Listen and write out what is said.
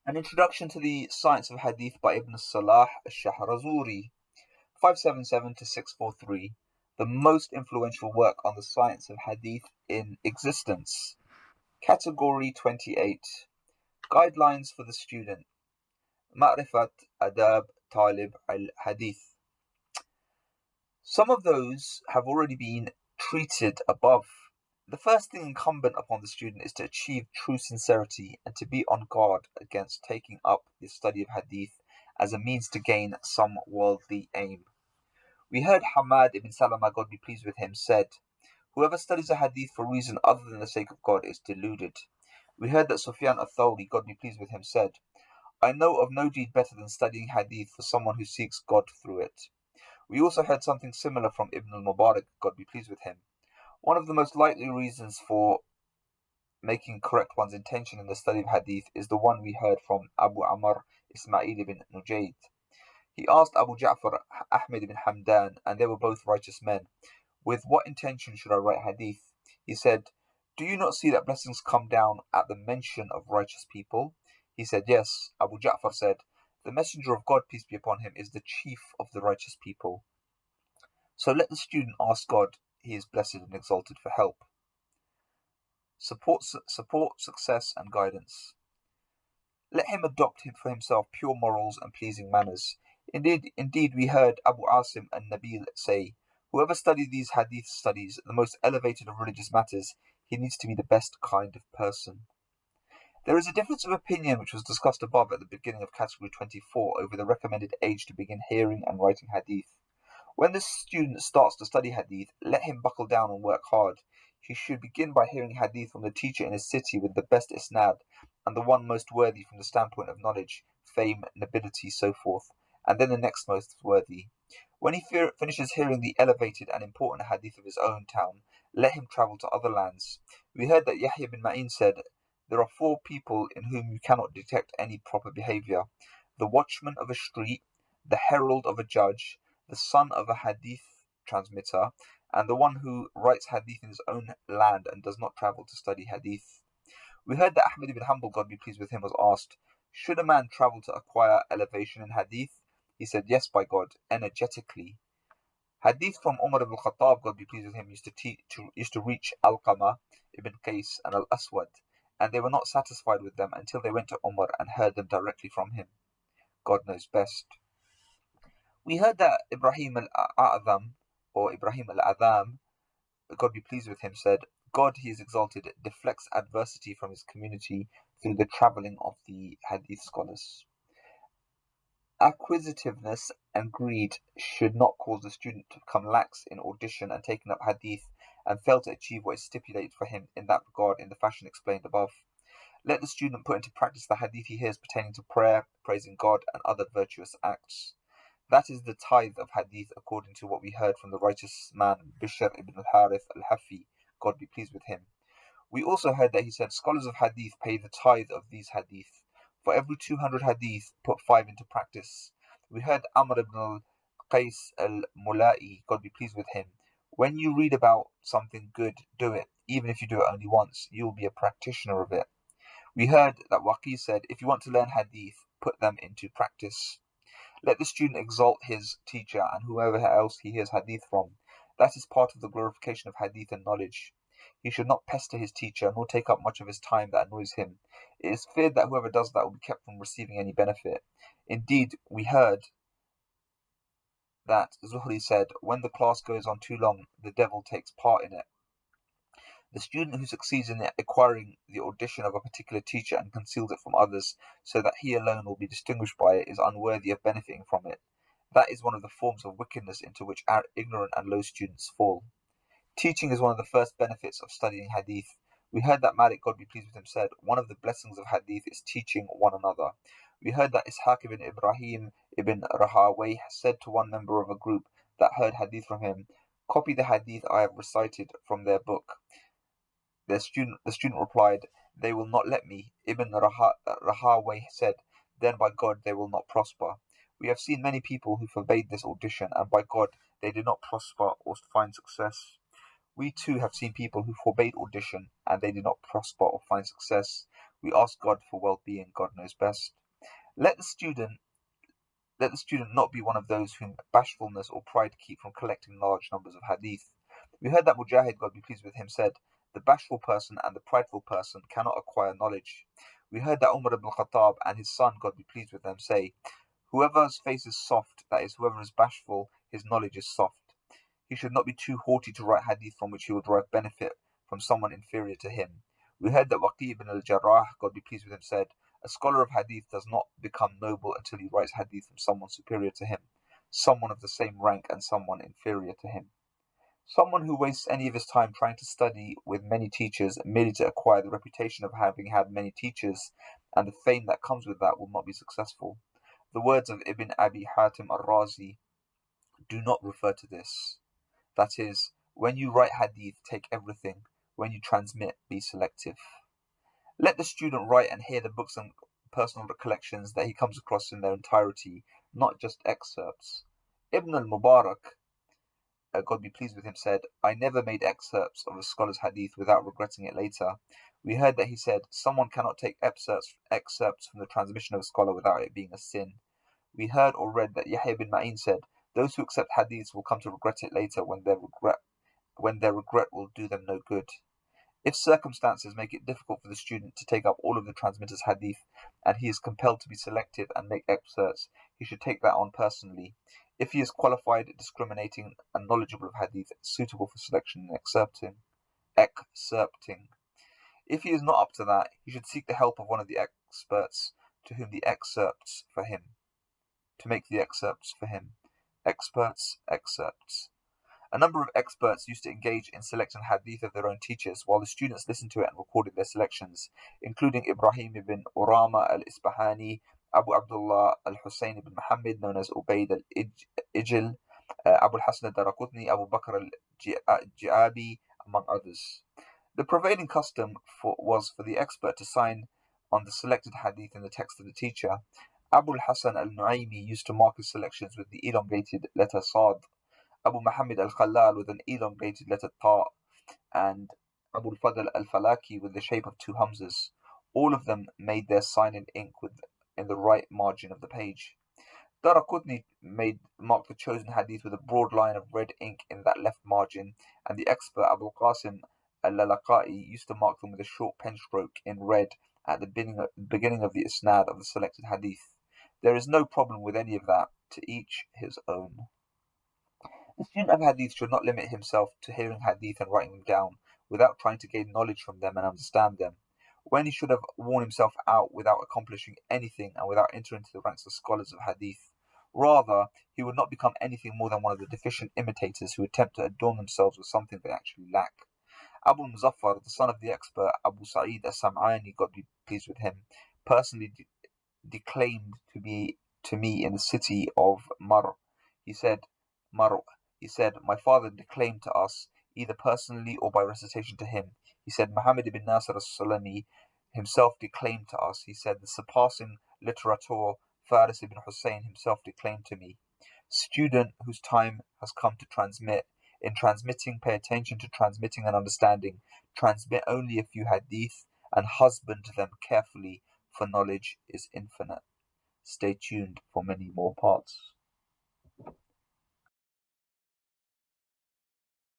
An Introduction to the Science of Hadith by Ibn al-Salah al-Shahrazuri, 577-643, the most influential work on the science of Hadith in existence. Category 28, Guidelines for the Student. Ma'rifat Adab Talib al-Hadith. Some of those have already been treated above. The first thing incumbent upon the student is to achieve true sincerity and to be on guard against taking up the study of Hadith as a means to gain some worldly aim. We heard Hamad ibn Salama, God be pleased with him, said, "Whoever studies a Hadith for reason other than the sake of God is deluded." We heard that Sufyan al-Thawri, God be pleased with him, said, "I know of no deed better than studying Hadith for someone who seeks God through it." We also heard something similar from Ibn al-Mubarak, God be pleased with him. One of the most likely reasons for making correct one's intention in the study of Hadith is the one we heard from Abu Amr Ismail ibn Nujayd. He asked Abu Ja'far Ahmed ibn Hamdan, and they were both righteous men, "With what intention should I write Hadith?" He said, "Do you not see that blessings come down at the mention of righteous people?" He said, "Yes." Abu Ja'far said, "The Messenger of God, peace be upon him, is the chief of the righteous people. So let the student ask God, He is blessed and exalted, for help. Support, success, and guidance. Let him adopt for himself pure morals and pleasing manners. Indeed, we heard Abu Asim and Nabil say, "Whoever studies these Hadith studies, the most elevated of religious matters, he needs to be the best kind of person." There is a difference of opinion which was discussed above at the beginning of Category 24 over the recommended age to begin hearing and writing Hadith. When the student starts to study Hadith, let him buckle down and work hard. He should begin by hearing Hadith from the teacher in his city with the best isnad, and the one most worthy from the standpoint of knowledge, fame, nobility, so forth, and then the next most worthy. When he finishes hearing the elevated and important Hadith of his own town, let him travel to other lands. We heard that Yahya bin Ma'in said, "There are 4 people in whom you cannot detect any proper behavior: the watchman of a street, the herald of a judge, the son of a Hadith transmitter, and the one who writes Hadith in his own land and does not travel to study Hadith." We heard that Ahmad ibn Hanbal, God be pleased with him, was asked, "Should a man travel to acquire elevation in Hadith?" He said, "Yes, by God, energetically." Hadith from Umar ibn Khattab, God be pleased with him, used to reach Alqamah ibn Qais and al-Aswad, and they were not satisfied with them until they went to Umar and heard them directly from him. God knows best. We heard that Ibrahim al-A'zam, or Ibrahim al-Adham, God be pleased with him, said, "God, he is exalted, deflects adversity from his community through the travelling of the Hadith scholars." Acquisitiveness and greed should not cause the student to become lax in audition and taking up Hadith and fail to achieve what is stipulated for him in that regard in the fashion explained above. Let the student put into practice the Hadith he hears pertaining to prayer, praising God, and other virtuous acts. That is the tithe of Hadith according to what we heard from the righteous man Bishr ibn al-Harith al-Hafi, God be pleased with him. We also heard that he said, "Scholars of Hadith pay the tithe of these Hadith. For every 200 Hadith, put 5 into practice." We heard Amr ibn al-Qais al-Mula'i, God be pleased with him, "When you read about something good, do it. Even if you do it only once, you will be a practitioner of it." We heard that Waqi said, "If you want to learn Hadith, put them into practice." Let the student exalt his teacher and whoever else he hears Hadith from. That is part of the glorification of Hadith and knowledge. He should not pester his teacher, nor take up much of his time that annoys him. It is feared that whoever does that will be kept from receiving any benefit. Indeed, we heard that Zuhri said, "When the class goes on too long, the devil takes part in it." The student who succeeds in acquiring the audition of a particular teacher and conceals it from others so that he alone will be distinguished by it is unworthy of benefiting from it. That is one of the forms of wickedness into which our ignorant and low students fall. Teaching is one of the first benefits of studying Hadith. We heard that Malik, God be pleased with him, said, "One of the blessings of Hadith is teaching one another." We heard that Ishaq ibn Ibrahim ibn Rahawayh said to one member of a group that heard Hadith from him, "Copy the Hadith I have recited from their book." The student replied, "They will not let me." Ibn Rahawayh said, "Then by God they will not prosper." We have seen many people who forbade this audition, and by God they did not prosper or find success. We too have seen people who forbade audition, and they did not prosper or find success. We ask God for well-being. God knows best. Let the student not be one of those whom bashfulness or pride keep from collecting large numbers of hadith. We heard that Mujahid, God be pleased with him, said, "The bashful person and the prideful person cannot acquire knowledge." We heard that Umar ibn Khattab and his son, God be pleased with them, say, "Whoever's face is soft, that is, whoever is bashful, his knowledge is soft." He should not be too haughty to write hadith from which he will derive benefit from someone inferior to him. We heard that Waqi ibn al-Jarrah, God be pleased with him, said, "A scholar of hadith does not become noble until he writes hadith from someone superior to him, someone of the same rank and someone inferior to him." Someone who wastes any of his time trying to study with many teachers merely to acquire the reputation of having had many teachers and the fame that comes with that will not be successful. The words of Ibn Abi Hatim al-Razi do not refer to this. That is, when you write hadith, take everything. When you transmit, be selective. Let the student write and hear the books and personal recollections that he comes across in their entirety, not just excerpts. Ibn al-Mubarak, God be pleased with him, said, "I never made excerpts of a scholar's hadith without regretting it later." We heard that he said, "Someone cannot take excerpts from the transmission of a scholar without it being a sin." We heard or read that Yahya bin Ma'in said, "Those who accept hadiths will come to regret it later when their regret will do them no good." If circumstances make it difficult for the student to take up all of the transmitter's hadith, and he is compelled to be selective and make excerpts, he should take that on personally. If he is qualified, discriminating, and knowledgeable of hadith, suitable for selection and excerpting. If he is not up to that, he should seek the help of one of the experts to make the excerpts for him. Excerpts. A number of experts used to engage in selecting hadith of their own teachers, while the students listened to it and recorded their selections, including Ibrahim ibn Urama al-Isbahani, Abu Abdullah al-Husayn ibn Muhammad, known as Ubayd al-Ijl, Abu al-Hasan al-Daraqutni, Abu Bakr al-Ji'abi, among others. The prevailing custom was for the expert to sign on the selected hadith in the text of the teacher. Abu al-Hasan al-Nu'aymi used to mark his selections with the elongated letter Sad, Abu Muhammad al-Khallal with an elongated letter Ta, and Abu al-Fadl al-Falaki with the shape of two Hamzas. All of them made their sign in ink in the right margin of the page. Daraqutni marked the chosen hadith with a broad line of red ink in that left margin, and the expert Abu Qasim al-Lalaka'i used to mark them with a short pen stroke in red at the beginning of the isnad of the selected hadith. There is no problem with any of that, to each his own. The student of hadith should not limit himself to hearing hadith and writing them down, without trying to gain knowledge from them and understand them. When he should have worn himself out without accomplishing anything and without entering into the ranks of scholars of hadith. Rather, he would not become anything more than one of the deficient imitators who attempt to adorn themselves with something they actually lack. Abu Muzaffar, the son of the expert Abu Sa'id as-Sam'ani, God be pleased with him, personally declaimed to me in the city of Mar. He said, "My father declaimed to us, either personally or by recitation to him." He said, "Muhammad ibn Nasr as-Sulami himself declaimed to us." He said, "The surpassing literator Faris ibn Hussein himself declaimed to me." Student whose time has come to transmit, in transmitting, pay attention to transmitting and understanding. Transmit only a few hadith and husband them carefully, for knowledge is infinite. Stay tuned for many more parts.